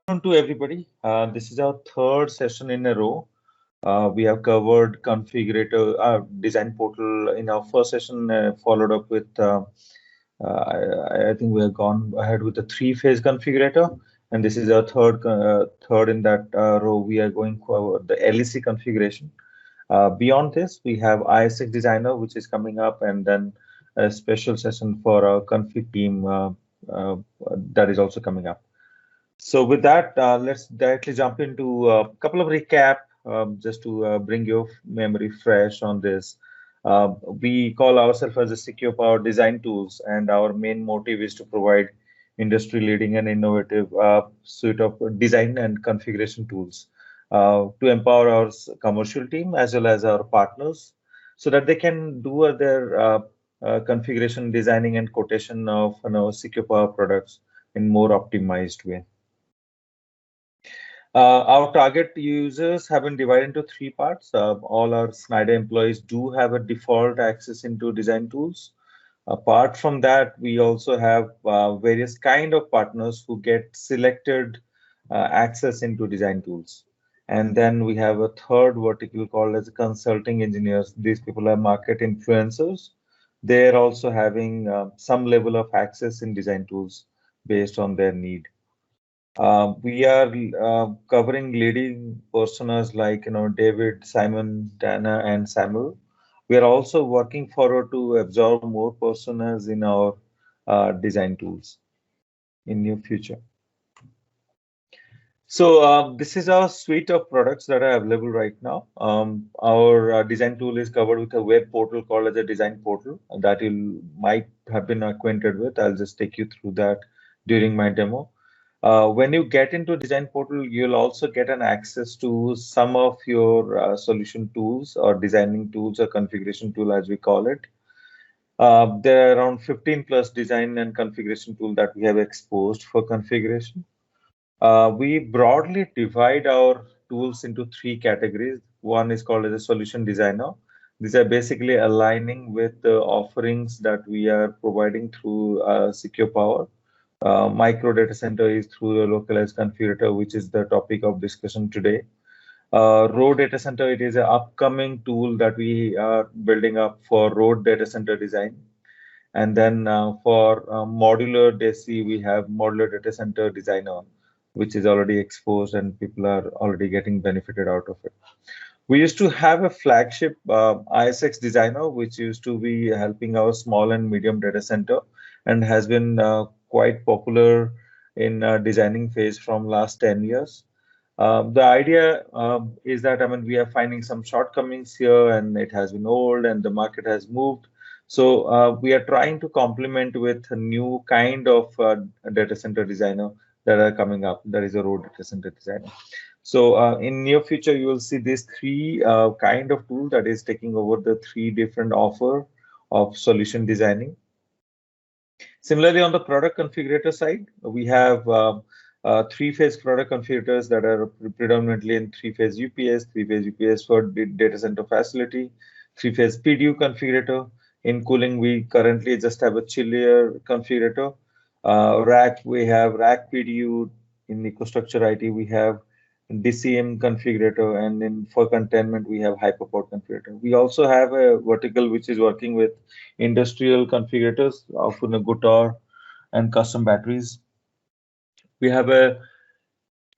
To everybody. This is our third session in a row. We have covered configurator design portal in our first session, followed up with I think we have gone ahead with the three-phase configurator, and this is our third in that row. We are going for the LEC configuration. Beyond this, we have ISX designer, which is coming up, and then a special session for our config team uh, that is also coming up. So with that, let's directly jump into a couple of recap just to bring your memory fresh on this. We call ourselves as a Secure Power Design Tools, and our main motive is to provide industry-leading and innovative suite of design and configuration tools to empower our commercial team as well as our partners, so that they can do their configuration, designing, and quotation of Secure Power products in more optimized way. Our target users have been divided into three parts. All our Schneider employees do have a default access into design tools. Apart from that, we also have various kind of partners who get selected access into design tools. And then we have a third vertical called as consulting engineers. These people are market influencers. They're also having some level of access in design tools based on their need. We are covering leading personas like David, Simon, Dana, and Samuel. We are also working forward to absorb more personas in our design tools in near future. So this is our suite of products that are available right now. Our design tool is covered with a web portal called as a design portal that you might have been acquainted with. I'll just take you through that during my demo. When you get into design portal, you'll also get an access to some of your solution tools or designing tools or configuration tool as we call it. There are around 15 plus design and configuration tool that we have exposed for configuration. We broadly divide our tools into three categories. One is called as a solution designer. These are basically aligning with the offerings that we are providing through Secure Power. Micro data center is through the localized configurator, which is the topic of discussion today. Road data center, it is an upcoming tool that we are building up for road data center design. And then for modular DESI, we have modular data center designer, which is already exposed and people are already getting benefited out of it. We used to have a flagship ISX designer, which used to be helping our small and medium data center and has been quite popular in designing phase from last 10 years. The idea is that, I mean, we are finding some shortcomings here and it has been old and the market has moved. So we are trying to complement with a new kind of data center designer that are coming up. That is a road data center designer. So in near future, you will see these three kind of tool that is taking over the three different offer of solution designing. Similarly, on the product configurator side, we have three-phase product configurators that are predominantly in three-phase UPS for data center facility, three-phase PDU configurator. In cooling, we currently just have a chiller configurator. Rack, we have rack PDU. In EcoStruxure IT, we have DCM configurator, and in for containment, we have Hyperport configurator. We also have a vertical which is working with industrial configurators of Guitar and custom batteries. We have a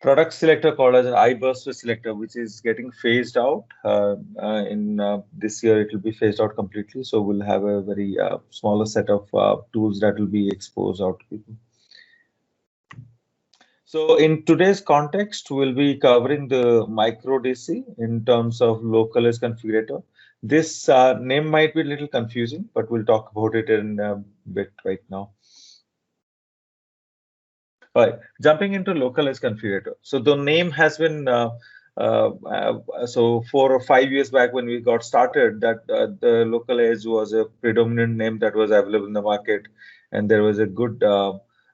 product selector called as an iBurst selector, which is getting phased out. In this year, it will be phased out completely. So we'll have a very smaller set of tools that will be exposed out to people. So in today's context, we'll be covering the micro DC in terms of localized configurator. This name might be a little confusing, but we'll talk about it in a bit right now. All right, jumping into localized configurator. So the name has been so 4 or 5 years back when we got started, that the localized was a predominant name that was available in the market, and there was a good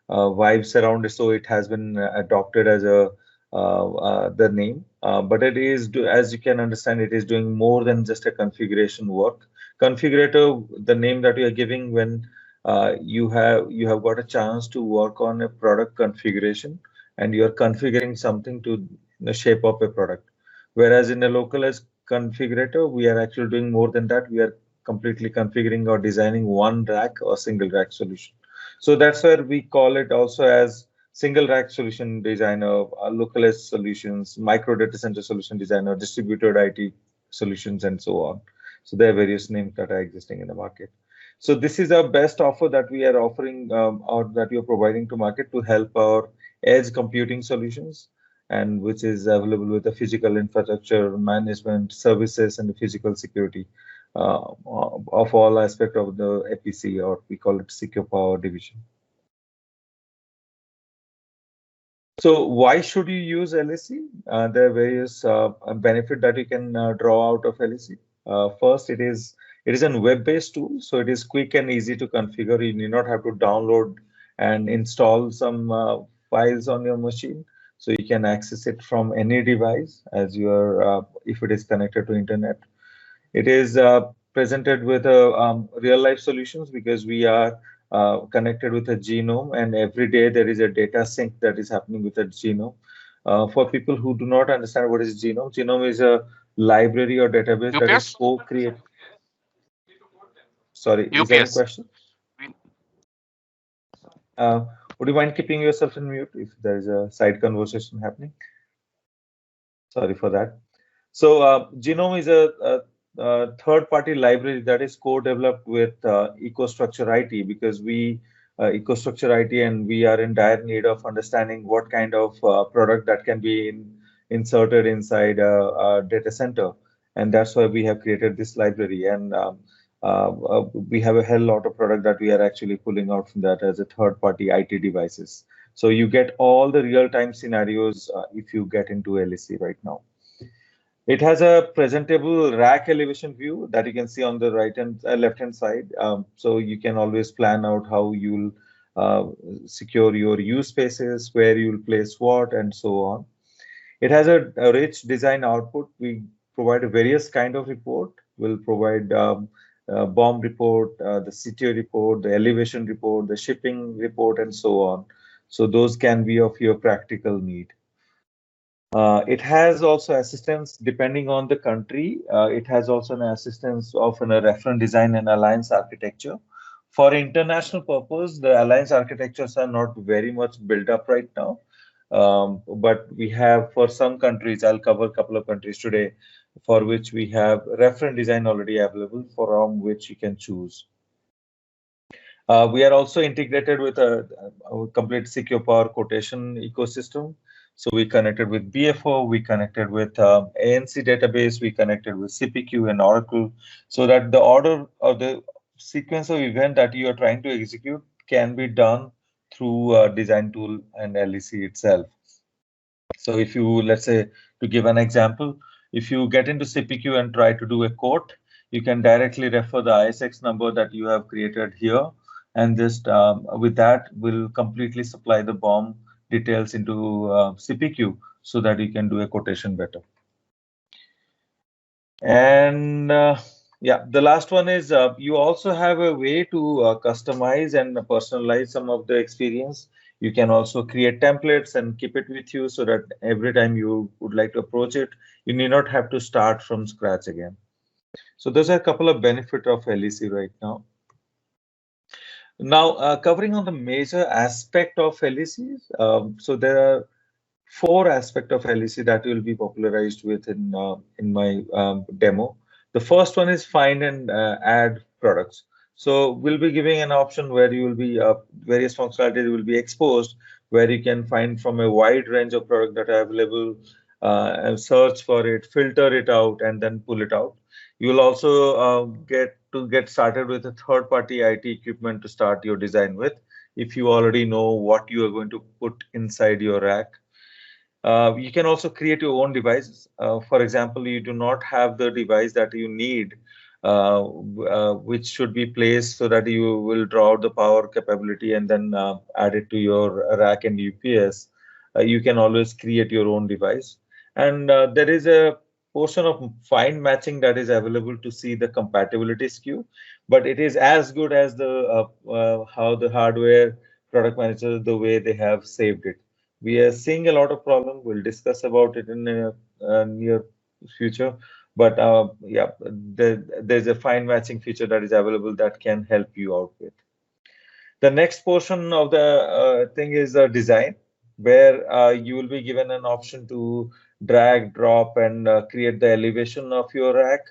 vibes around it. So it has been adopted as a the name, but it is as you can understand, it is doing more than just a configuration work. Configurator, the name that we are giving when you have got a chance to work on a product configuration and you're configuring something to the shape of a product. Whereas in a localized configurator, we are actually doing more than that. We are completely configuring or designing one rack or single rack solution. So that's where we call it also as single rack solution designer, localized solutions, micro data center solution designer, distributed IT solutions, and so on. So there are various names that are existing in the market. So this is our best offer that we are offering or that we are providing to market to help our edge computing solutions, and which is available with the physical infrastructure management services and the physical security of all aspect of the APC, or we call it secure power division. So why should you use LSC? There are various benefit that you can draw out of LSC. First, it is a web-based tool, so it is quick and easy to configure. You need not have to download and install some files on your machine, so you can access it from any device as your if it is connected to internet. It is presented with a real life solutions because we are connected with a genome, and every day there is a data sync that is happening with a genome. For people who do not understand what is genome, genome is a library or database that is UPS? co-created. Sorry, is there any UPS. question? Uh, would you mind keeping yourself in mute if there is a side conversation happening? Sorry for that. So Genome is a third-party library that is co-developed with EcoStruxure IT, because we EcoStruxure IT, and we are in dire need of understanding what kind of product that can be inserted inside a data center, and that's why we have created this library. And we have a hell lot of product that we are actually pulling out from that as a third-party IT devices. So you get all the real-time scenarios if you get into LSC right now. It has a presentable rack elevation view that you can see on the right and left hand side. So you can always plan out how you'll uh, secure your use spaces, where you'll place what, and so on. It has a rich design output. We provide a various kind of report. We'll provide bomb report, the CTO report, the elevation report, the shipping report, and so on. So those can be of your practical need. It has also assistance depending on the country. It has also an assistance of a reference design and alliance architecture. For international purpose, the alliance architectures are not very much built up right now. But we have for some countries, I'll cover a couple of countries today, for which we have reference design already available from which you can choose. We are also integrated with a complete secure power quotation ecosystem. So we connected with BFO, we connected with ANC database, we connected with CPQ and Oracle, so that the order or the sequence of event that you are trying to execute can be done through design tool and LEC itself. So if you, let's say, to give an example, if you get into CPQ and try to do a quote, you can directly refer the ISX number that you have created here, and just with that will completely supply the BOM details into CPQ so that you can do a quotation better. And yeah, the last one is you also have a way to customize and personalize some of the experience. You can also create templates and keep it with you so that every time you would like to approach it, you need not have to start from scratch again. So those are a couple of benefits of LEC right now. Now, covering on the major aspect of LECs, so there are four aspects of LEC that will be popularized with in my demo. The first one is find and add products. So we'll be giving an option where you will be various functionalities will be exposed, where you can find from a wide range of products that are available, and search for it, filter it out, and then pull it out. You will also get started with a third-party IT equipment to start your design with, if you already know what you are going to put inside your rack. You can also create your own devices. For example, you do not have the device that you need, which should be placed so that you will draw out the power capability and then add it to your rack and UPS. You can always create your own device. And there is a portion of fine matching that is available to see the compatibility SKU, but it is as good as the how the hardware product manager, the way they have saved it, We are seeing a lot of problem. We'll discuss about it in a near future. But yeah, there's a fine matching feature that is available that can help you out with. The next portion of the thing is design, where you will be given an option to drag, drop, and create the elevation of your rack.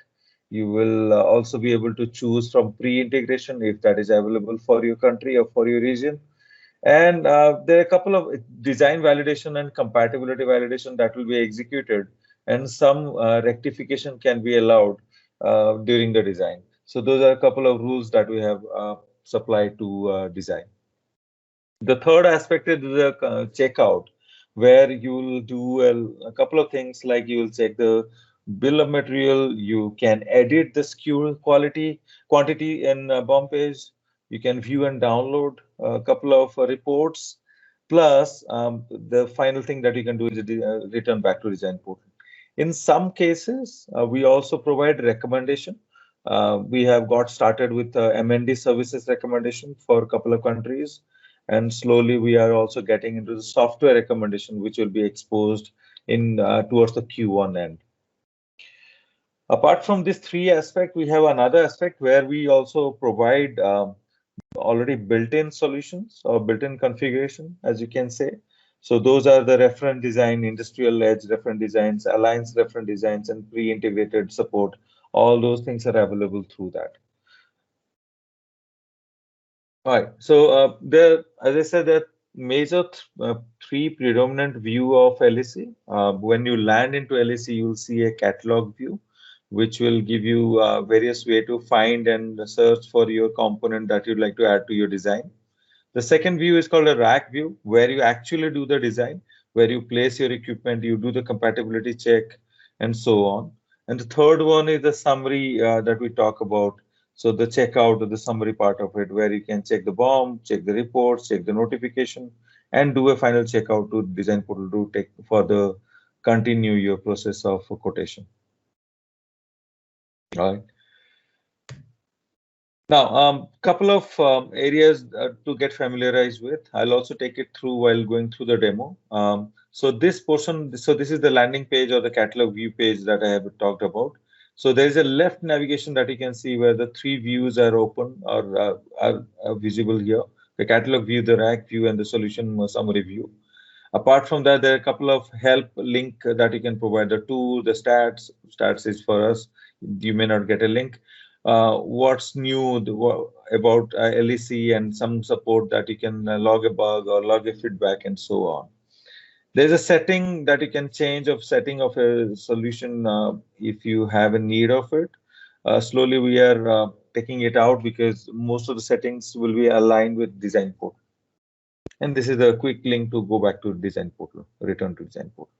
You will also be able to choose from pre-integration if that is available for your country or for your region. And there are a couple of design validation and compatibility validation that will be executed, and some rectification can be allowed during the design. So those are a couple of rules that we have supplied to design. The third aspect is the checkout, where you will do a couple of things like you will check the bill of material, you can edit the SKU quantity in BOM page, you can view and download a couple of reports, plus the final thing that you can do is return back to design portal. In some cases, we also provide recommendation. We have got started with MND services recommendation for a couple of countries, and slowly we are also getting into the software recommendation, which will be exposed in towards the Q1 end. Apart from these three aspects, we have another aspect where we also provide already built-in solutions or built-in configuration, as you can say. So those are the reference design, industrial edge reference designs, alliance reference designs, and pre-integrated support. All those things are available through that. All right. So as I said, there are major three predominant view of LEC. When you land into LEC, you will see a catalog view, which will give you various way to find and search for your component that you'd like to add to your design. The second view is called a rack view, where you actually do the design, where you place your equipment, you do the compatibility check, and so on. And the third one is the summary that we talk about. So the checkout or the summary part of it, where you can check the BOM, check the reports, check the notification, and do a final checkout to design portal to take further continue your process of quotation. All right. Now, couple of areas to get familiarized with. I'll also take it through while going through the demo. So this portion, so this is the landing page or the catalog view page that I have talked about. So there is a left navigation that you can see where the three views are open or are visible here. The catalog view, the rack view, and the solution summary view. Apart from that, there are a couple of help link that you can provide. The tool, the stats. Stats is for us. You may not get a link. What's new about LEC and some support that you can log a bug or log a feedback and so on. There's a setting that you can change of setting of a solution if you have a need of it. Slowly we are taking it out because most of the settings will be aligned with design portal. And this is a quick link to go back to design portal, return to design portal.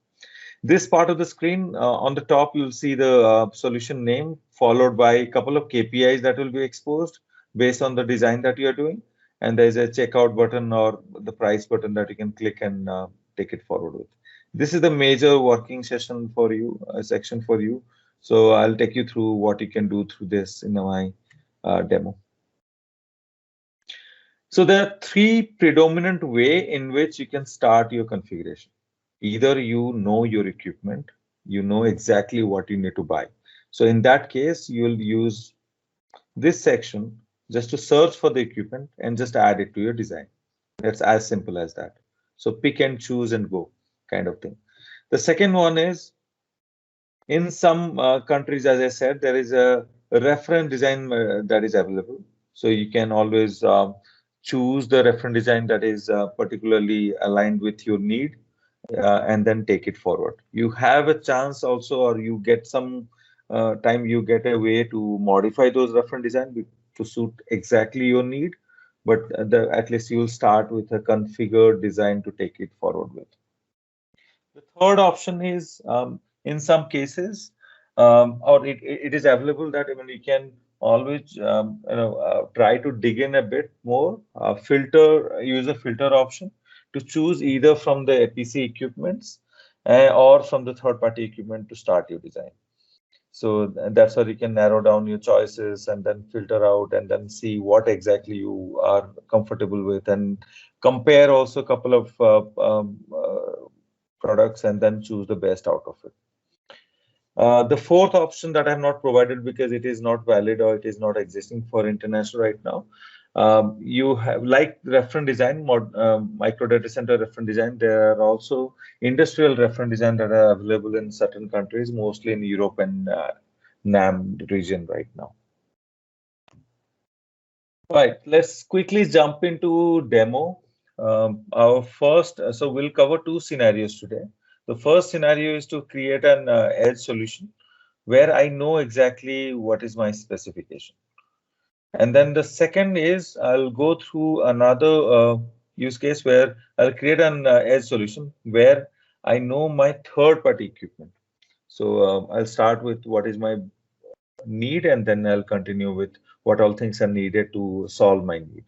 This part of the screen, on the top, you'll see the solution name followed by a couple of KPIs that will be exposed based on the design that you're doing. And there's a checkout button or the price button that you can click and take it forward with. This is the major working session for you, section for you. So I'll take you through what you can do through this in my demo. So there are three predominant way in which you can start your configuration. Either you know your equipment, you know exactly what you need to buy. So in that case, you'll use this section just to search for the equipment and just add it to your design. That's as simple as that. So pick and choose and go kind of thing. The second one is in some countries, as I said, there is a reference design that is available. So you can always choose the reference design that is particularly aligned with your need and then take it forward. You have a chance also, or you get some time, you get a way to modify those reference design to suit exactly your need. But at least you will start with a configured design to take it forward with. The third option is in some cases, or it is available that even you can always try to dig in a bit more, use a filter option to choose either from the APC equipments or from the third-party equipment to start your design. So that's how you can narrow down your choices and then filter out and then see what exactly you are comfortable with, and compare also a couple of products and then choose the best out of it. The fourth option that I have not provided because it is not valid or it is not existing for international right now. You have like reference design, micro data center reference design. There are also industrial reference design that are available in certain countries, mostly in Europe and NAM region right now. Right, let's quickly jump into demo. Our first, so we'll cover two scenarios today. The first scenario is to create an edge solution where I know exactly what is my specification. And then the second is I'll go through another use case where I'll create an edge solution where I know my third-party equipment. So I'll start with what is my need, and then I'll continue with what all things are needed to solve my need.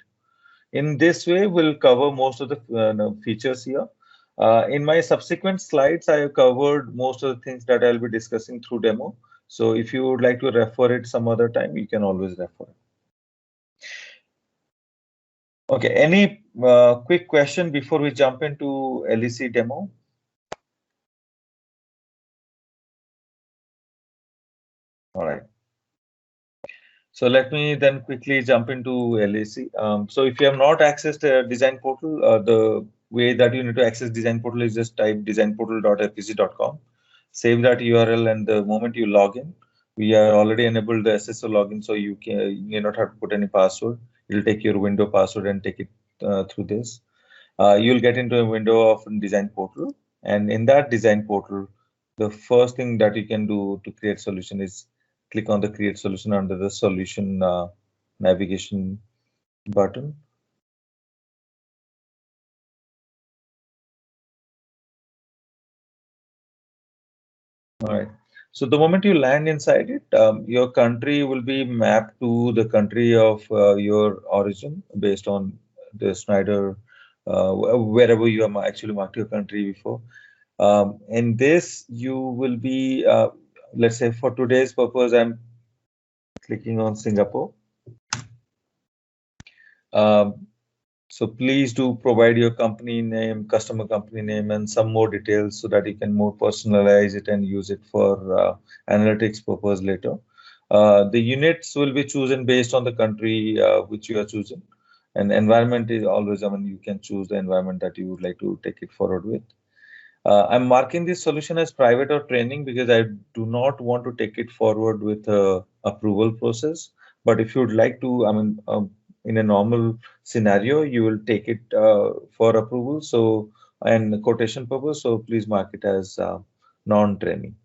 In this way, we'll cover most of the features here. In my subsequent slides, I have covered most of the things that I'll be discussing through demo. So if you would like to refer it some other time, you can always refer it. Okay, any quick question before we jump into LEC demo? All right. So let me then quickly jump into LEC. So if you have not accessed the design portal, the way that you need to access design portal is just type designportal.fpc.com. Save that URL, and the moment you log in, we are already enabled the SSO login, so you may not have to put any password. It'll take your window password and take it through this. You'll get into a window of design portal, and in that design portal, the first thing that you can do to create solution is click on the create solution under the solution navigation button. All right. So the moment you land inside it, your country will be mapped to the country of your origin based on the Schneider, wherever you have actually marked your country before. In this, you will be, let's say for today's purpose, I'm clicking on Singapore. So please do provide your company name, customer company name, and some more details so that you can more personalize it and use it for analytics purpose later. The units will be chosen based on the country which you are choosing. And environment is always, I mean, you can choose the environment that you would like to take it forward with. I'm marking this solution as private or training because I do not want to take it forward with approval process. But if you would like to, I mean, in a normal scenario, you will take it for approval. So, and quotation purpose. So please mark it as non-training.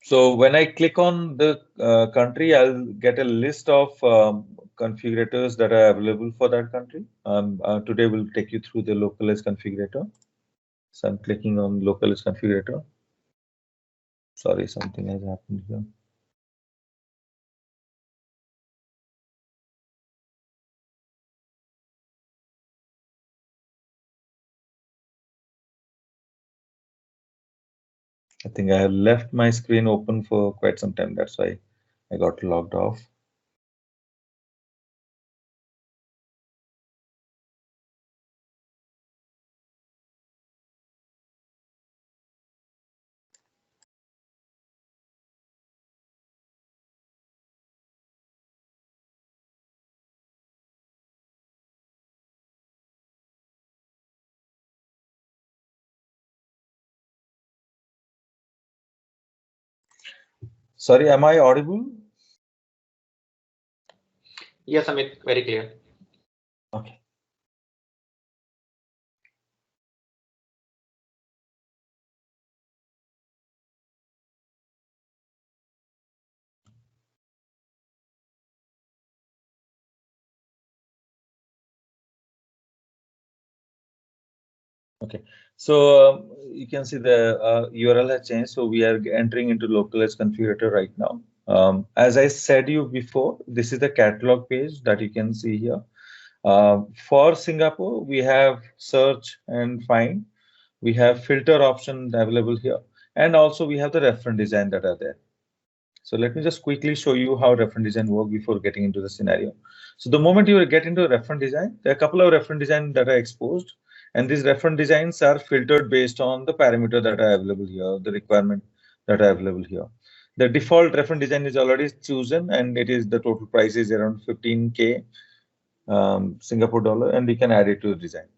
So when I click on the country, I'll get a list of configurators that are available for that country. Today we'll take you through the localized configurator. So I'm clicking on localized configurator. Sorry, something has happened here. I think I have left my screen open for quite some time. That's why I got logged off. Sorry, am I audible? Yes, Amit, very clear. Okay. Okay, so you can see the URL has changed. So we are entering into localized configurator right now. As I said you before, this is the catalog page that you can see here. For Singapore, we have search and find. We have filter option available here. And also we have the reference design that are there. So let me just quickly show you how reference design work before getting into the scenario. So the moment you get into reference design, there are a couple of reference design that are exposed. And these reference designs are filtered based on the parameter that are available here, the requirement that are available here. The default reference design is already chosen, and it is the total price is around 15K Singapore dollar, and we can add it to the design.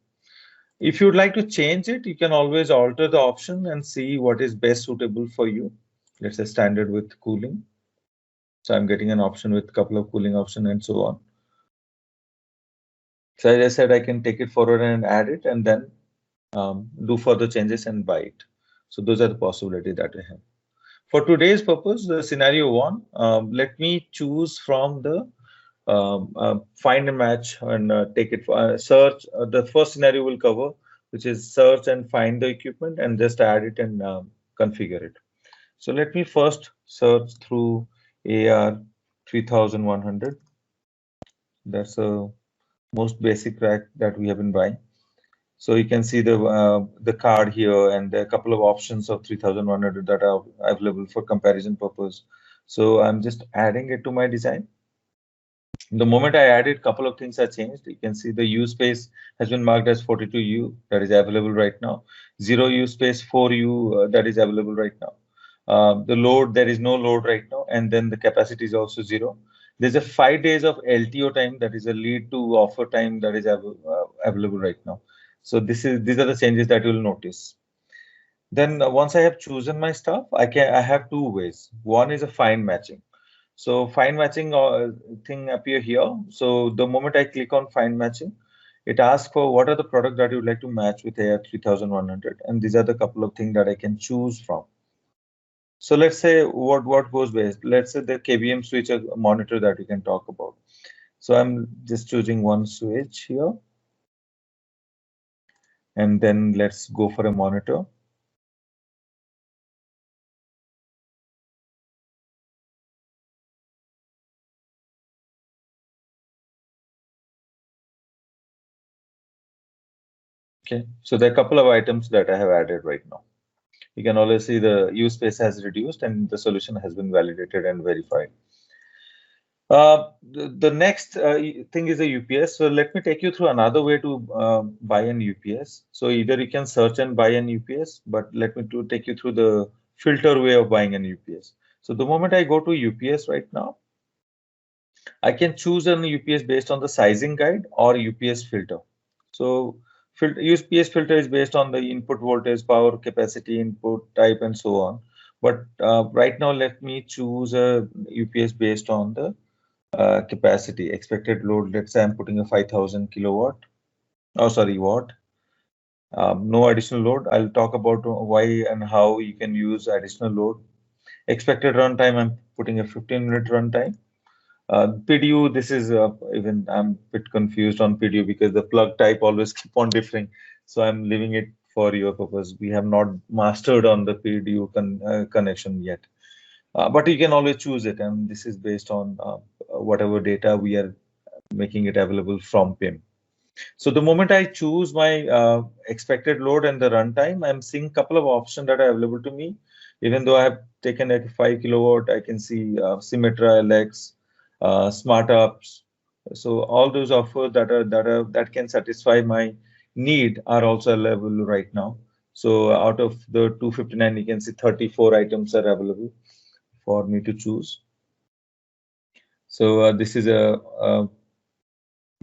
If you'd like to change it, you can always alter the option and see what is best suitable for you. Let's say standard with cooling. So I'm getting an option with a couple of cooling options and so on. So as I said, I can take it forward and add it, and then do further changes and buy it. So those are the possibilities that I have. For today's purpose, the scenario one, let me choose from the find and match and take it for search. The first scenario will cover, which is search and find the equipment and just add it and configure it. So let me first search through AR 3100. That's the most basic rack that we have been buying. So you can see the card here, and there are a couple of options of 3100 that are available for comparison purpose. So I'm just adding it to my design. The moment I added, a couple of things are changed. You can see the U space has been marked as 42U, that is available right now. 0U space 4U, that is available right now. The load, there is no load right now, and then the capacity is also 0. There's a 5 days of LTO time, that is a lead to offer time, that is available right now. So these are the changes that you'll notice. Then once I have chosen my stuff, I have two ways. One is a find matching. So find matching thing appear here. So the moment I click on find matching, it asks for what are the products that you would like to match with AR 3100, and these are the couple of things that I can choose from. So let's say what goes best. Let's say the KVM switch monitor that we can talk about. So I'm just choosing one switch here, and then let's go for a monitor. Okay, so there are a couple of items that I have added right now. You can always see the use space has reduced and the solution has been validated and verified. The next thing is a UPS. So let me take you through another way to buy an UPS. So either you can search and buy an UPS, but let me take you through the filter way of buying an UPS. So the moment I go to UPS right now, I can choose an UPS based on the sizing guide or UPS filter. So UPS filter is based on the input voltage, power, capacity, input type, and so on. But right now, let me choose a UPS based on the capacity, expected load. Let's say I'm putting a 5000 kilowatt. Oh, sorry, watt. No additional load. I'll talk about why and how you can use additional load. Expected runtime, I'm putting a 15-minute runtime. PDU, this is even I'm a bit confused on PDU because the plug type always keep on differing. So I'm leaving it for your purpose. We have not mastered on the PDU connection yet. But you can always choose it, and this is based on whatever data we are making it available from PIM. So the moment I choose my expected load and the runtime, I'm seeing a couple of options that are available to me. Even though I have taken a 5 kilowatt, I can see Symmetra LX, SmartUps. So all those offers that can satisfy my need are also available right now. So out of the 259, you can see 34 items are available for me to choose. So this is a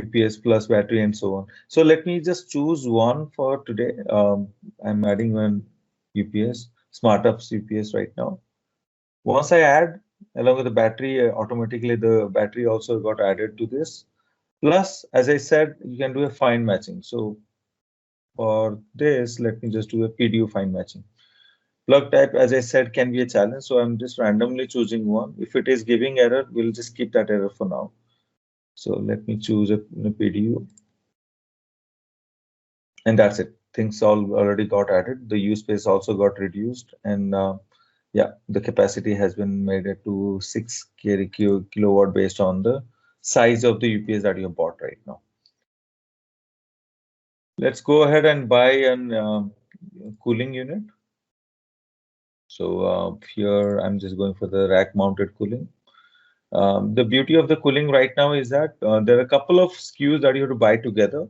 UPS plus battery and so on. So let me just choose one for today. I'm adding one UPS, SmartUps UPS right now. Once I add, along with the battery, automatically the battery also got added to this. Plus, as I said, you can do a find matching. So for this, let me just do a PDU find matching. Plug type, as I said, can be a challenge. So I'm just randomly choosing one. If it is giving error, we'll just keep that error for now. So let me choose a PDU. And that's it. Things all already got added. The use space also got reduced. And yeah, the capacity has been made to 6 kilowatt based on the size of the UPS that you bought right now. Let's go ahead and buy an cooling unit. So here I'm just going for the rack mounted cooling. The beauty of the cooling right now is that there are a couple of SKUs that you have to buy together.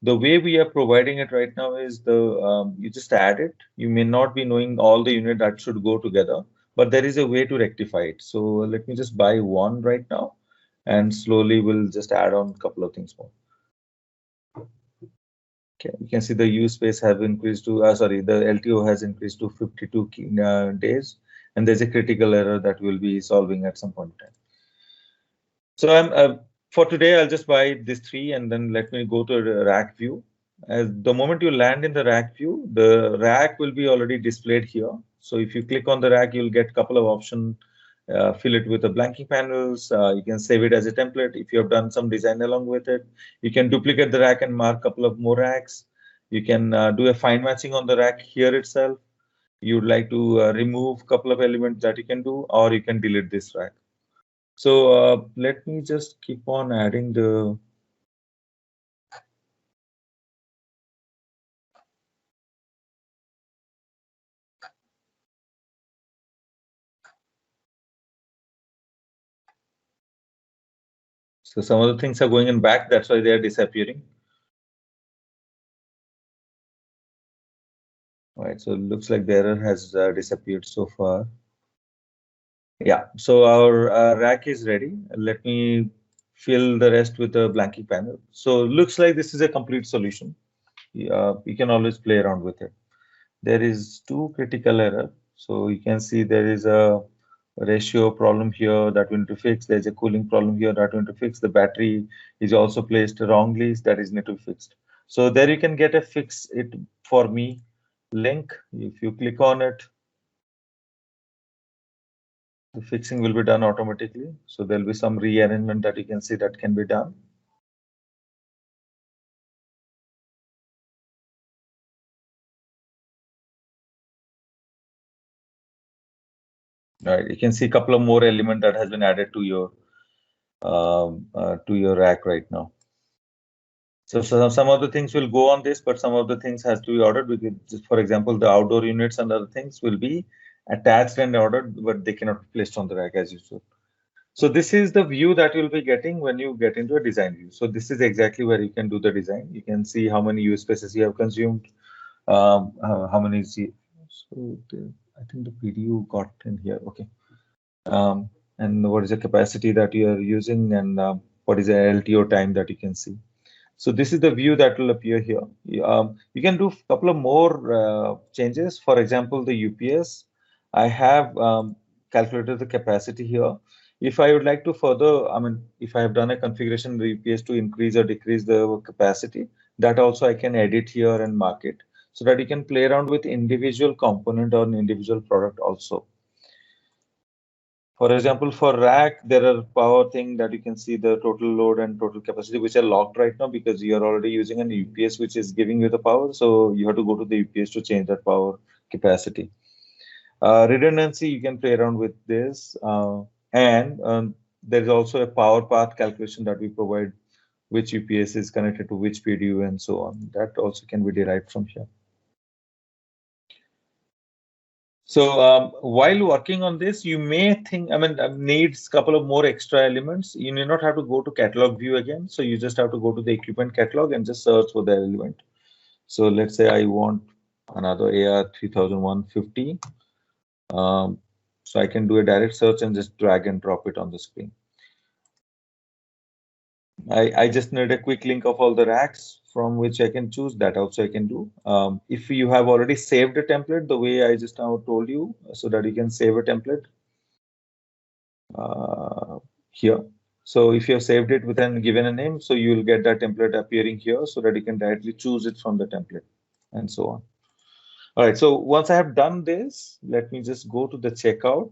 The way we are providing it right now is you just add it. You may not be knowing all the unit that should go together, but there is a way to rectify it. So let me just buy one right now, and slowly we'll just add on a couple of things more. Okay, you can see the use space have increased to, sorry, the LTO has increased to 52 days, and there's a critical error that we'll be solving at some point in time. So for today, I'll just buy these three, and then let me go to the rack view. As the moment you land in the rack view, the rack will be already displayed here. So if you click on the rack, you'll get a couple of options. Fill it with the blanking panels. You can save it as a template. If you have done some design along with it, you can duplicate the rack and mark a couple of more racks. You can do a fine matching on the rack here itself. You'd like to remove a couple of elements that you can do, or you can delete this rack. So let me just keep on adding the. So some of the things are going in back, that's why they are disappearing. All right, so it looks like the error has disappeared so far. Yeah, so our rack is ready. Let me fill the rest with a blanking panel. So looks like this is a complete solution. You can always play around with it. There is two critical error. So you can see there is a ratio problem here that we need to fix. There's a cooling problem here that we need to fix. The battery is also placed wrongly. That is need to be fixed. So there you can get a fix it for me link. If you click on it, the fixing will be done automatically. So there'll be some rearrangement that you can see that can be done. Right, you can see a couple of more elements that has been added to your rack right now. So some of the things will go on this, but some of the things has to be ordered because, for example, the outdoor units and other things will be attached and ordered, but they cannot be placed on the rack as usual. So this is the view that you'll be getting when you get into a design view. So this is exactly where you can do the design. You can see how many use spaces you have consumed, how many. So I think the PDU got in here. Okay. And what is the capacity that you are using, and what is the LTO time that you can see. So this is the view that will appear here. You can do a couple of more changes. For example, the UPS. I have calculated the capacity here. If I would like to further, I mean, if I have done a configuration in the UPS to increase or decrease the capacity, that also I can edit here and mark it so that you can play around with individual component or an individual product also. For example, for rack, there are power thing that you can see the total load and total capacity, which are locked right now because you are already using an UPS, which is giving you the power. So you have to go to the UPS to change that power capacity. Redundancy, you can play around with this. And there is also a power path calculation that we provide, which UPS is connected to which PDU and so on. That also can be derived from here. So while working on this, you may think, I mean, needs a couple of more extra elements. You may not have to go to catalog view again. So you just have to go to the equipment catalog and just search for the element. So let's say I want another AR3150. So I can do a direct search and just drag and drop it on the screen. I just need a quick link of all the racks from which I can choose. That also I can do. If you have already saved a template, the way I just now told you, so that you can save a template here. So if you have saved it with and given a name, so you will get that template appearing here so that you can directly choose it from the template and so on. All right, so once I have done this, let me just go to the checkout.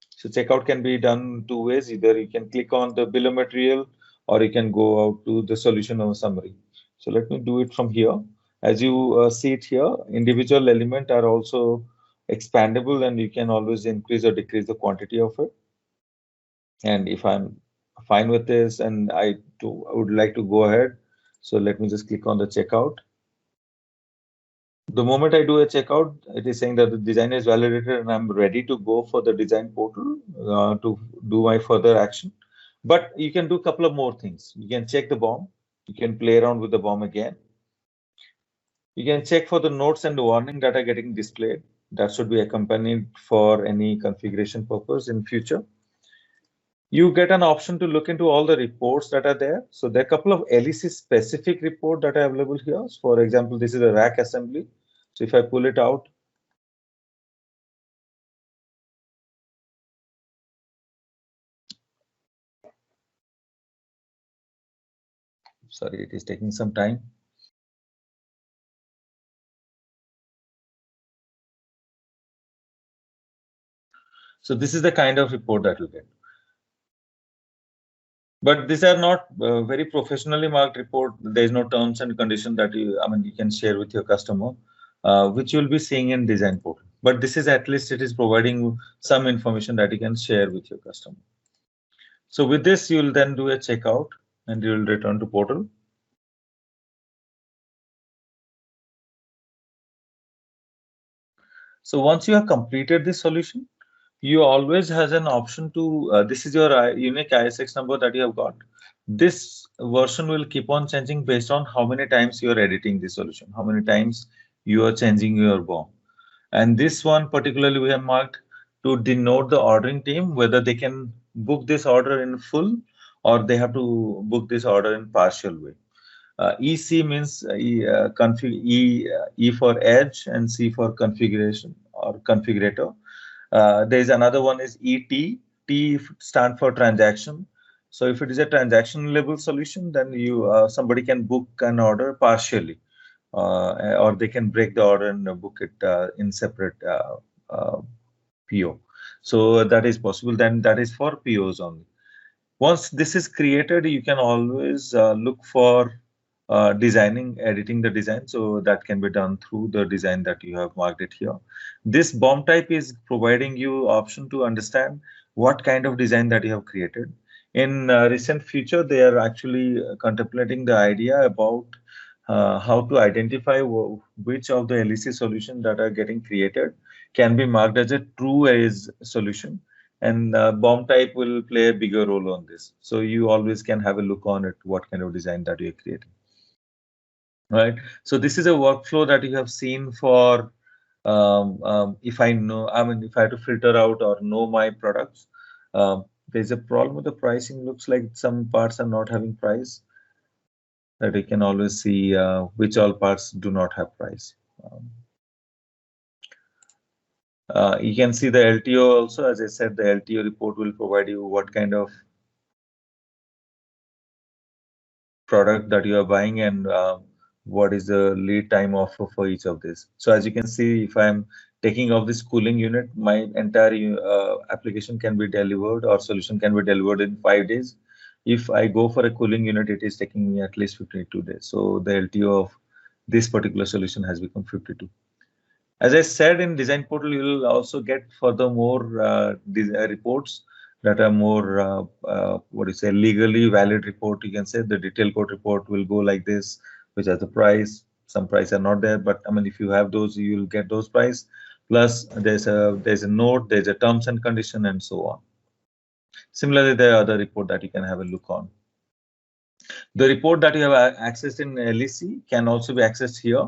So checkout can be done two ways. Either you can click on the bill of material or you can go out to the solution or summary. So let me do it from here. As you see it here, individual element are also expandable and you can always increase or decrease the quantity of it. And if I'm fine with this and I would like to go ahead, so let me just click on the checkout. The moment I do a checkout, it is saying that the design is validated and I'm ready to go for the design portal to do my further action. But you can do a couple of more things. You can check the BOM. You can play around with the BOM again. You can check for the notes and the warning that are getting displayed. That should be accompanied for any configuration purpose in future. You get an option to look into all the reports that are there. So there are a couple of LEC specific report that are available here. So for example, this is a rack assembly. So if I pull it out, sorry, it is taking some time. So this is the kind of report that you get. But these are not very professionally marked report. There is no terms and condition that you can share with your customer, which you'll be seeing in design portal. But this is at least it is providing some information that you can share with your customer. So with this, you'll then do a checkout and you'll return to portal. So once you have completed this solution, you always has an option to, this is your unique ISX number that you have got. This version will keep on changing based on how many times you are editing the solution, how many times you are changing your BOM. And this one particularly we have marked to denote the ordering team, whether they can book this order in full or they have to book this order in partial way. EC means E for edge and C for configuration or configurator. There is another one is ET. T stand for transaction. So if it is a transaction level solution, then you somebody can book an order partially, or they can break the order and book it in separate PO. So that is possible. Then that is for POs only. Once this is created, you can always look for designing, editing the design. So that can be done through the design that you have marked it here. This BOM type is providing you option to understand what kind of design that you have created. In recent future, they are actually contemplating the idea about how to identify which of the LEC solutions that are getting created can be marked as a true ACE solution, and BOM type will play a bigger role on this. So you always can have a look on it, what kind of design that you're creating. Right. So this is a workflow that you have seen for if I know, if I have to filter out or know my products, there's a problem with the pricing. Looks like some parts are not having price. That we can always see which all parts do not have price. You can see the LTO also. As I said, the LTO report will provide you what kind of product that you are buying and what is the lead time offer for each of this. So as you can see, if I'm taking off this cooling unit, my entire application can be delivered or solution can be delivered in 5 days. If I go for a cooling unit, it is taking me at least 52 days. So the LTO of this particular solution has become 52. As I said, in design portal, you will also get furthermore reports that are more what do you say, legally valid report. You can say the detail code report will go like this, which has the price. Some price are not there, but if you have those, you will get those price. Plus, there's a note, there's a terms and condition, and so on. Similarly, there are other report that you can have a look on. The report that you have accessed in LEC can also be accessed here.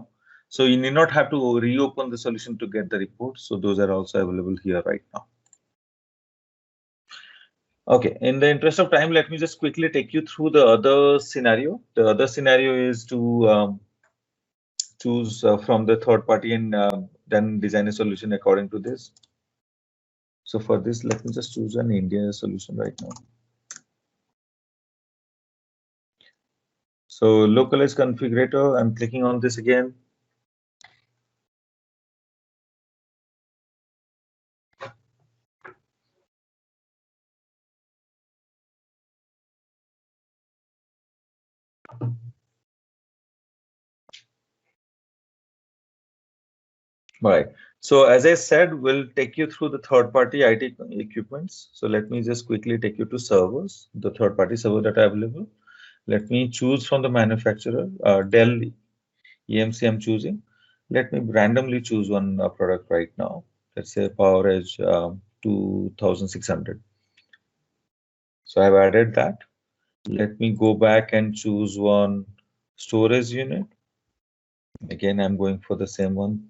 So you need not have to reopen the solution to get the report. So those are also available here right now. Okay, in the interest of time, let me just quickly take you through the other scenario. The other scenario is to choose from the third party and then design a solution according to this. So for this, let me just choose an India solution right now. So localized configurator, I'm clicking on this again. Right. So as I said, we'll take you through the third-party IT equipments. So let me just quickly take you to servers, the third-party server that are available. Let me choose from the manufacturer, Dell EMC I'm choosing. Let me randomly choose one product right now. Let's say PowerEdge 2600. So I've added that. Let me go back and choose one storage unit. Again, I'm going for the same one.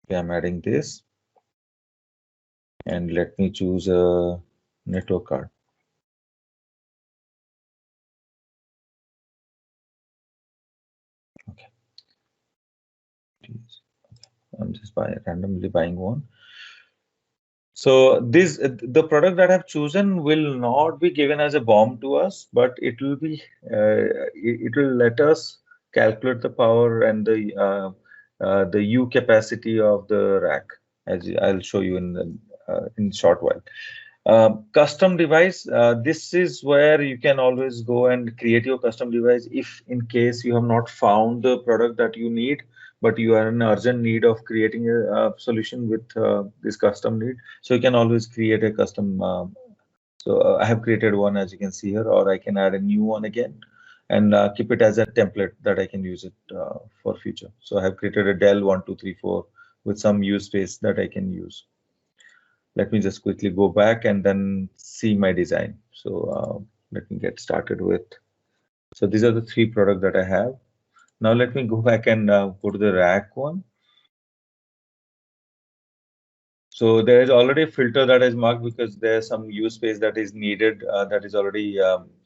Okay, I'm adding this. And let me choose a network card. Okay. I'm just randomly buying one. So this the product that I've chosen will not be given as a BOM to us, but it will be it will let us calculate the power and the U capacity of the rack, as I'll show you in short while. Custom device, this is where you can always go and create your custom device if in case you have not found the product that you need, but you are in urgent need of creating a solution with this custom need. So you can always create a custom. So I have created one, as you can see here, or I can add a new one again and keep it as a template that I can use it for future. So I have created a Dell 1234 with some use space that I can use. Let me just quickly go back and then see my design. So let me get started with. So these are the three products that I have. Now let me go back and go to the rack one. So there is already a filter that is marked because there's some use space that is needed that is already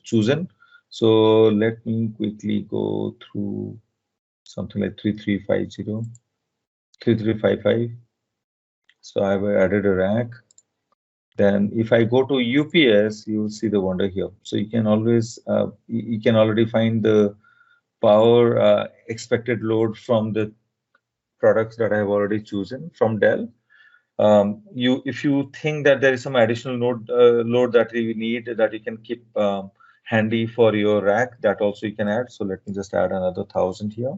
chosen. So let me quickly go through something like 3350, 3355. So I've added a rack. Then if I go to UPS, you will see the wonder here. So you can always, you can already find the power expected load from the products that I have already chosen from Dell. If you think that there is some additional load that you need that you can keep handy for your rack, that also you can add. So let me just add another 1000 here.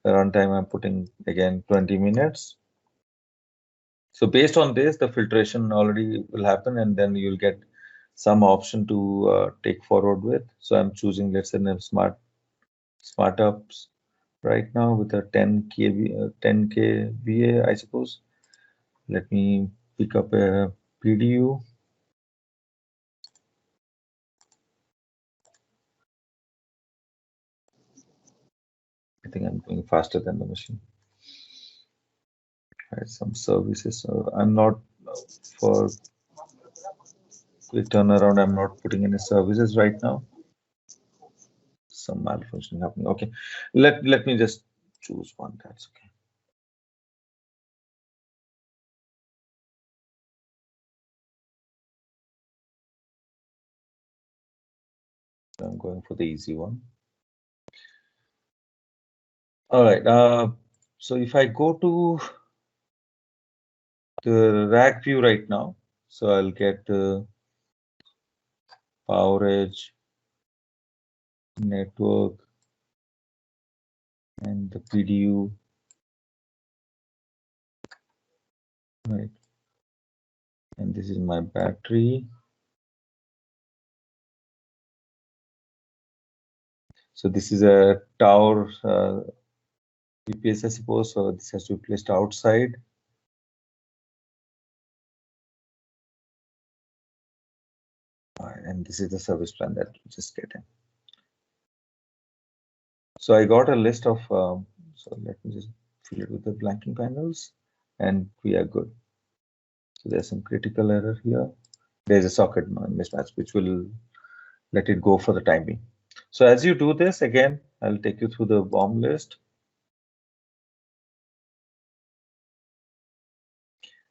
The runtime I'm putting again 20 minutes. So based on this, the filtration already will happen, and then you'll get some option to take forward with. So I'm choosing, let's say, smart ups right now with a 10K VA, I suppose. Let me pick up a PDU. I think I'm going faster than the machine. Right, some services. So I'm not for quick turnaround. I'm not putting any services right now. Some malfunction happening. Okay, let me just choose one. That's okay. I'm going for the easy one. All right. So if I go to the rack view right now, so I'll get Power Edge, network, and the PDU. Right. And this is my battery. So this is a tower UPS, I suppose. So this has to be placed outside. And this is the service plan that we just get in. So I got a list of, so let me just fill it with the blanking panels, and we are good. So there's some critical error here. There's a socket mismatch, which will let it go for the time being. So as you do this, again, I'll take you through the BOM list.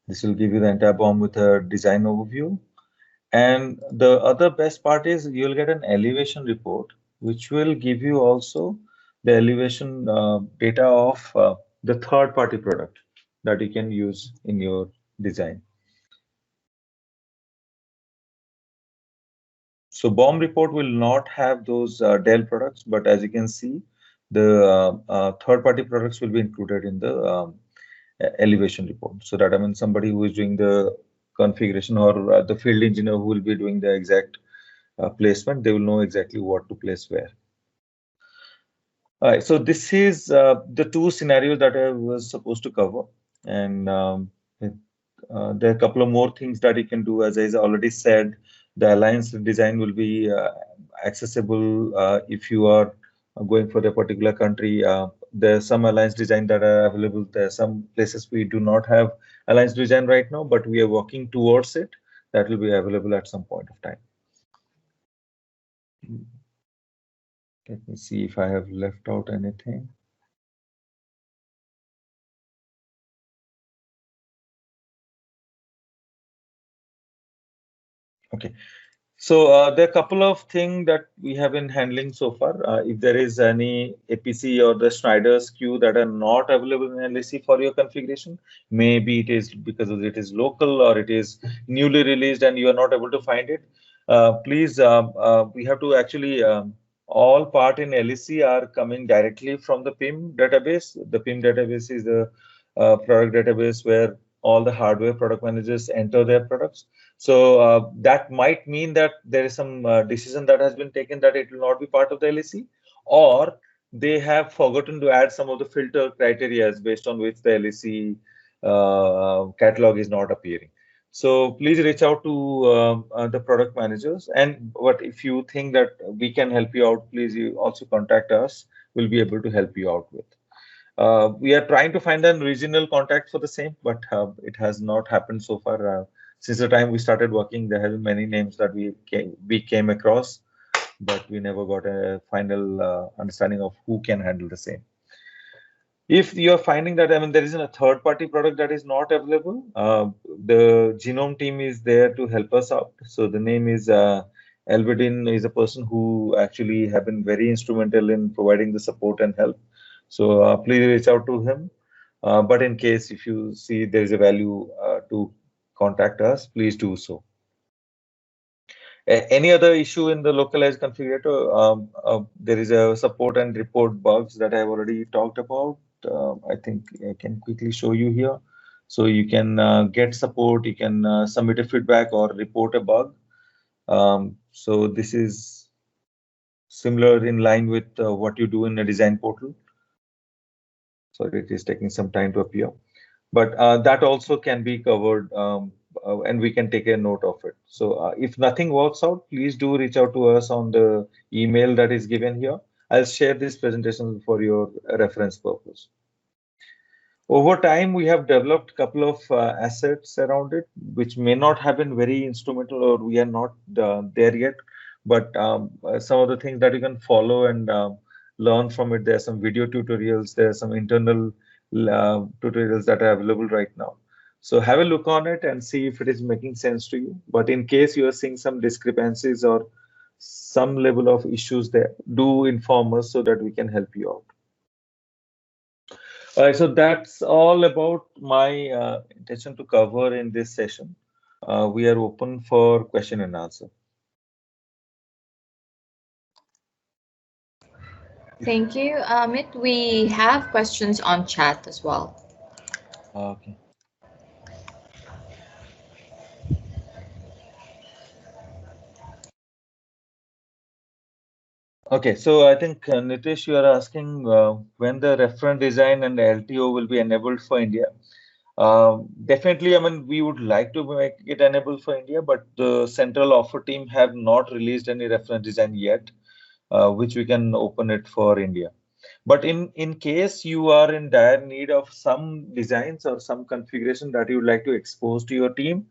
This will give you the entire BOM with a design overview. And the other best part is you'll get an elevation report, which will give you also the elevation data of the third-party product that you can use in your design. So BOM report will not have those Dell products, but as you can see, the third-party products will be included in the elevation report. So that I mean somebody who is doing the configuration or the field engineer who will be doing the exact placement, they will know exactly what to place where. All right, so this is the two scenarios that I was supposed to cover, and there are a couple of more things that you can do. As I already said, The alliance design will be accessible if you are going for a particular country. There are some alliance design that are available. There are some places we do not have alliance design right now, but we are working towards it. That will be available at some point of time. Let me see if I have left out anything. Okay. So there are a couple of things that we have been handling so far. If there is any APC or the Schneider's queue that are not available in LAC for your configuration, maybe it is because it is local or it is newly released and you are not able to find it. Please, we have to actually all part in LEC are coming directly from the PIM database. The PIM database is the product database where all the hardware product managers enter their products. So that might mean that there is some decision that has been taken that it will not be part of the LEC, or they have forgotten to add some of the filter criteria based on which the LEC catalog is not appearing. So please reach out to the product managers. And what if you think that we can help you out, please you also contact us. We'll be able to help you out with. We are trying to find a regional contact for the same, but it has not happened so far. Since the time we started working, there have been many names that we came across, but we never got a final understanding of who can handle the same. If you are finding that, I mean, there isn't a third-party product that is not available, the Genome team is there to help us out. So the name is Elvedin is a person who actually have been very instrumental in providing the support and help. So please reach out to him. But in case if you see there is a value to contact us, please do so. Any other issue in the localized configurator? There is a support and report bugs that I have already talked about. I think I can quickly show you here. So you can get support, you can submit a feedback or report a bug. So this is similar in line with what you do in a design portal. So it is taking some time to appear. But that also can be covered and we can take a note of it. So if nothing works out, please do reach out to us on the email that is given here. I'll share this presentation for your reference purpose. Over time, we have developed a couple of assets around it, which may not have been very instrumental or we are not there yet. But some of the things that you can follow and learn from it, there are some video tutorials, there are some internal tutorials that are available right now. So have a look on it and see if it is making sense to you. But in case you are seeing some discrepancies or some level of issues there, do inform us so that we can help you out. All right, so that's all about my intention to cover in this session. We are open for question and answer. Thank you, Amit. We have questions on chat as well. Okay. Okay, so I think Nitish, you are asking when the reference design and the LTO will be enabled for India. Definitely, I mean, we would like to make it enabled for India, but the central offer team have not released any reference design yet, which we can open it for India. But in case you are in dire need of some designs or some configuration that you would like to expose to your team,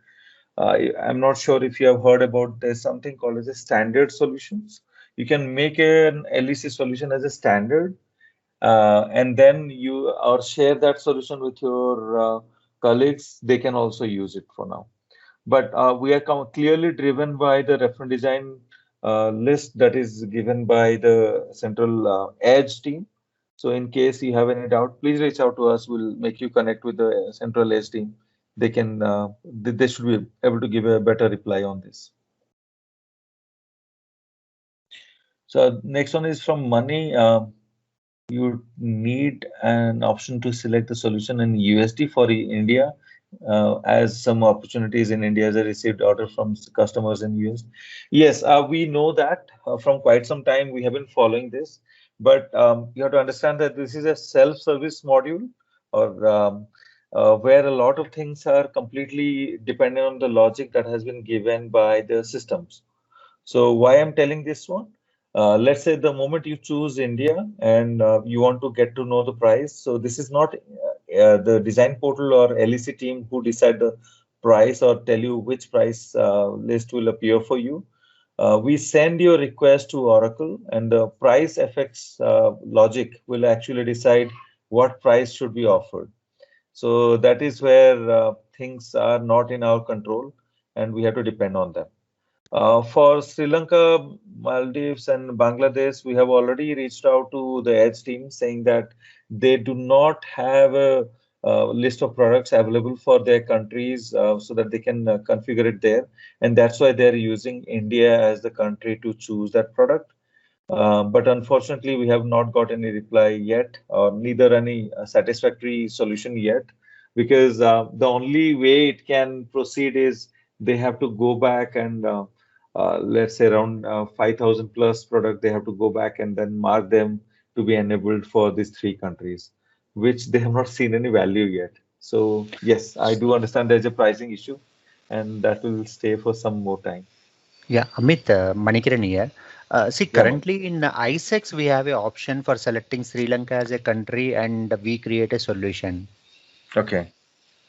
I'm not sure if you have heard about there's something called as a standard solutions. You can make an LEC solution as a standard, and then you or share that solution with your colleagues. They can also use it for now. But we are clearly driven by the reference design list that is given by the central edge team. So in case you have any doubt, please reach out to us. We'll make you connect with the central edge team. They can they should be able to give a better reply on this. So next one is from Money. You need an option to select the solution in USD for India, as some opportunities in India as I received order from customers in US. Yes, we know that from quite some time we have been following this, but you have to understand that this is a self-service module, or where a lot of things are completely dependent on the logic that has been given by the systems. So why I'm telling this one? Let's say the moment you choose India and you want to get to know the price. So this is not the design portal or LEC team who decide the price or tell you which price list will appear for you. We send your request to Oracle, and the price effects logic will actually decide what price should be offered. So that is where things are not in our control, and we have to depend on them. For Sri Lanka, Maldives, and Bangladesh, we have already reached out to the Edge team saying that they do not have a list of products available for their countries so that they can configure it there. And that's why they're using India as the country to choose that product. But unfortunately, we have not got any reply yet, or neither any satisfactory solution yet, because the only way it can proceed is they have to go back and let's say around 5,000 plus product, they have to go back and then mark them to be enabled for these three countries, which they have not seen any value yet. So yes, I do understand there's a pricing issue, and that will stay for some more time. Yeah, Amit, Manikiran here. See, Yeah, man. currently in ISEX, we have an option for selecting Sri Lanka as a country and we create a solution. Okay.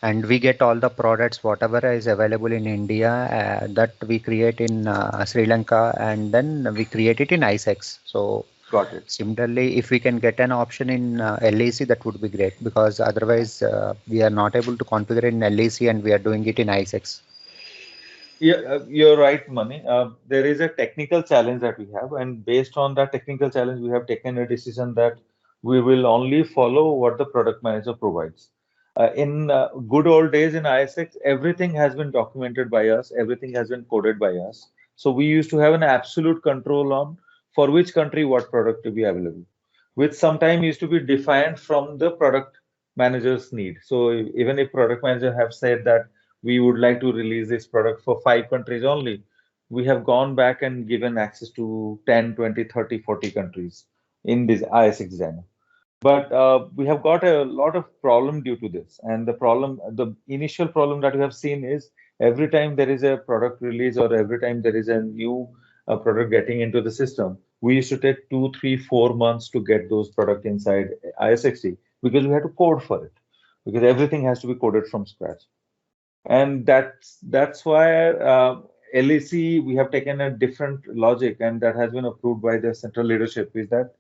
And we get all the products, whatever is available in India, that we create in Sri Lanka and then we create it in ISEX. So Got it. similarly, if we can get an option in LEC, that would be great because otherwise we are not able to configure in LEC and we are doing it in ISEX. Yeah, you're right, Mani. There is a technical challenge that we have, and based on that technical challenge, we have taken a decision that we will only follow what the product manager provides. In good old days in ISX, everything has been documented by us, everything has been coded by us. So we used to have an absolute control on for which country what product to be available, which sometime used to be defined from the product manager's need. So even if product manager have said that we would like to release this product for 5 countries only, we have gone back and given access to 10, 20, 30, 40 countries in this ISX designer. But we have got a lot of problem due to this. And the initial problem that we have seen is every time there is a product release or every time there is a new product getting into the system, we used to take 2, 3, 4 months to get those products inside ISXT because we had to code for it because everything has to be coded from scratch. And that's why LEC, we have taken a different logic, and that has been approved by the central leadership, is that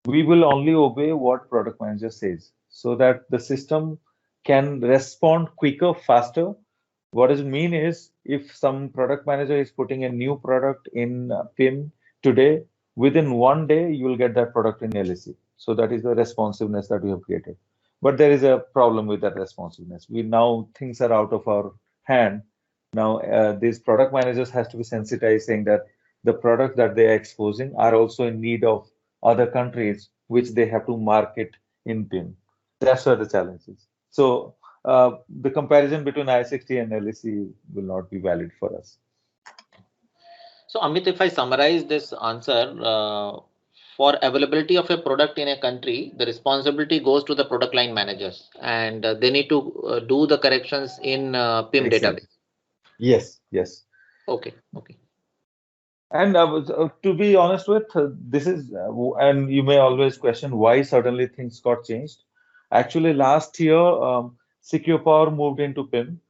we will only obey what product manager says so that the system can respond quicker, faster. What does it mean is if some product manager is putting a new product in PIM today, within 1 day, you will get that product in LEC. So that is the responsiveness that we have created. But there is a problem with that responsiveness. We now things are out of our hand. Now these product managers has to be sensitized, saying that the products that they are exposing are also in need of other countries, which they have to market in PIM. That's where the challenge is. So the comparison between I-60 and LEC will not be valid for us. So Amit, if I summarize this answer, for availability of a product in a country, the responsibility goes to the product line managers, and they need to do the corrections in PIM database. Yes, yes. Okay. And to be honest with, this is, and you may always question why suddenly things got changed. Actually, last year, Secure Power moved into PIM.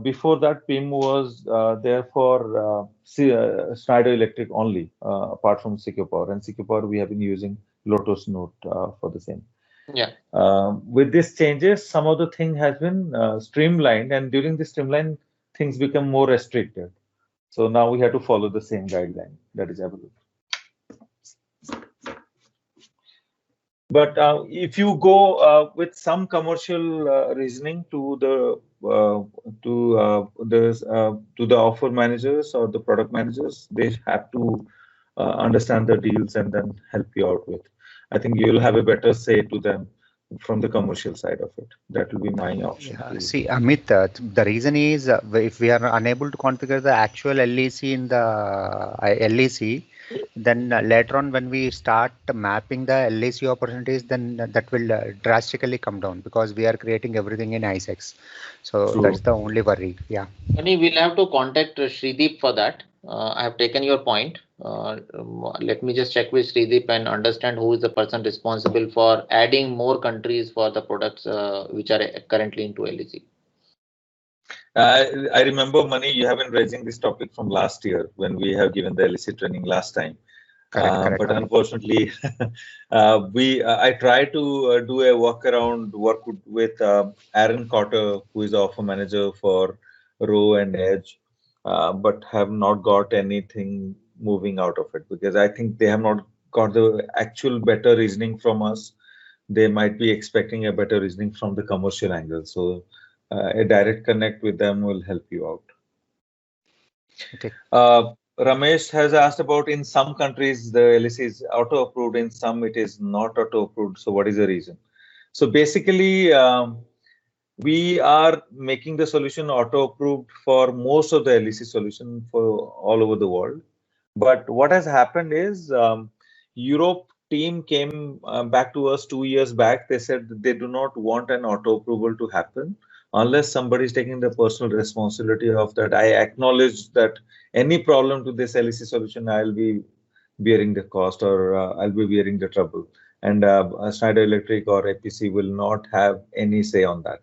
Before that, PIM was there for Schneider Electric only, apart from Secure Power. And Secure Power, we have been using Lotus Note for the same. Yeah. With these changes, some of the thing has been streamlined, and during the streamline, things become more restricted. So now we have to follow the same guideline that is available. But if you go with some commercial reasoning to the offer managers or the product managers, they have to understand the deals and then help you out with. I think you'll have a better say to them from the commercial side of it. That will be my option. Yeah, see, Amit, the reason is if we are unable to configure the actual LEC in the LEC, then later on when we start mapping the LAC opportunities, then that will drastically come down because we are creating everything in ICE. So True. that's the only worry. Yeah. Mani, we'll have to contact Shreedeep for that. I have taken your point. Let me just check with Shreedeep and understand who is the person responsible for adding more countries for the products which are currently into LEC. I remember, Mani, you have been raising this topic from last year when we have given the LEC training last time. Correct. But unfortunately, I tried to do a work with Aaron Cotter, who is the offer manager for Row and Edge, but have not got anything moving out of it because I think they have not got the actual better reasoning from us. They might be expecting a better reasoning from the commercial angle. So a direct connect with them will help you out. Okay. Ramesh has asked about in some countries the LEC is auto approved, in some it is not auto approved. So what is the reason? So basically, we are making the solution auto approved for most of the LEC solution for all over the world. But what has happened is Europe team came back to us 2 years back. They said that they do not want an auto approval to happen unless somebody is taking the personal responsibility of that. I acknowledge that any problem to this LEC solution, I'll be bearing the cost or I'll be bearing the trouble. And Schneider Electric or APC will not have any say on that.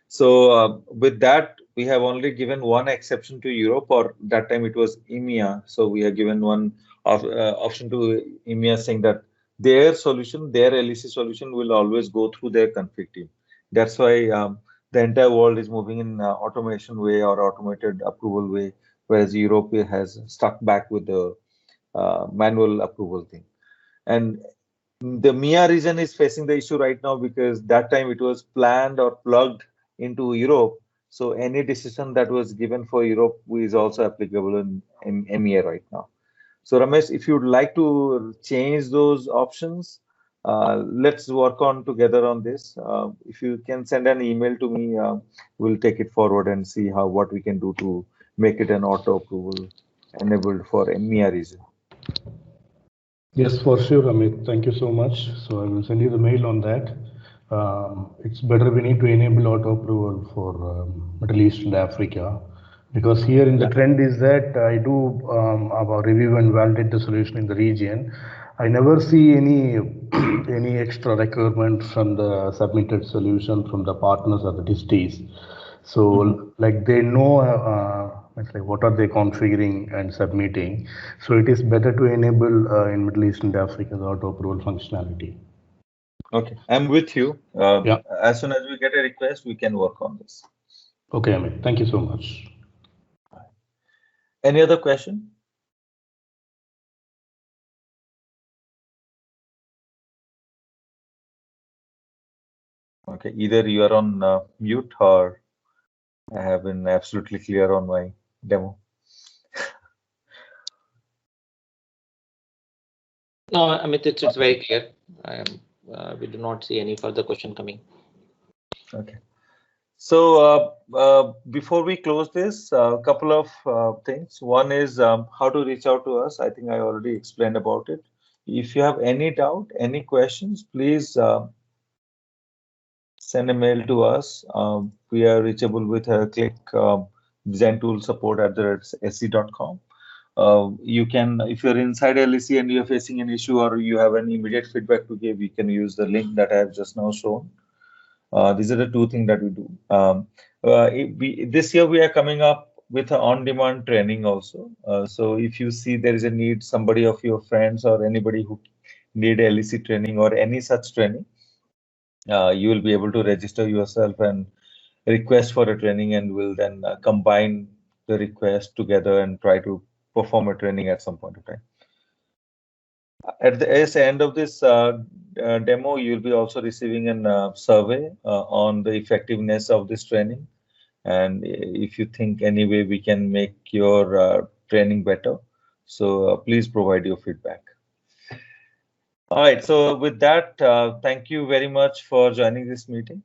So with that, we have only given one exception to Europe, or that time it was EMEA. So we have given one option to EMEA saying that their solution, their LEC solution will always go through their config team. That's why the entire world is moving in automation way or automated approval way, whereas Europe has stuck back with the manual approval thing. And the MEA region is facing the issue right now because that time it was planned or plugged into Europe. So any decision that was given for Europe is also applicable in MEA right now. So Ramesh, if you'd like to change those options, let's work on together on this. If you can send an email to me, we'll take it forward and see what we can do to make it an auto approval enabled for MEA region. Yes, for sure, Amit. Thank you so much. So I will send you the mail on that. It's better we need to enable auto approval for Middle East and Africa, because here in the trend is that I do our review and validate the solution in the region. I never see any any extra requirement from the submitted solution from the partners or the disties. So like they know it's like what are they configuring and submitting. So it is better to enable in Middle East and Africa the auto approval functionality. Okay, I'm with you. Yeah. As soon as we get a request, we can work on this. Okay, Amit. Thank you so much. Any other question? Okay, either you are on mute or I have been absolutely clear on my demo. No, Amit, it's very clear. We do not see any further question coming. Okay. So before we close this, a couple of things. One is how to reach out to us. I think I already explained about it. If you have any doubt, any questions, please send a mail to us. We are reachable with a click design-tool-support@sc.com. You can, if you're inside LEC and you're facing an issue or you have any immediate feedback to give, you can use the link that I have just now shown. These are the two things that we do. This year we are coming up with an on-demand training also. So if you see there is a need, somebody of your friends or anybody who need LEC training or any such training, you will be able to register yourself and request for a training, and we'll then combine the request together and try to perform a training at some point of time. At the end of this demo, you'll be also receiving a survey on the effectiveness of this training. And if you think any way we can make your training better, so please provide your feedback. All right, so with that, thank you very much for joining this meeting.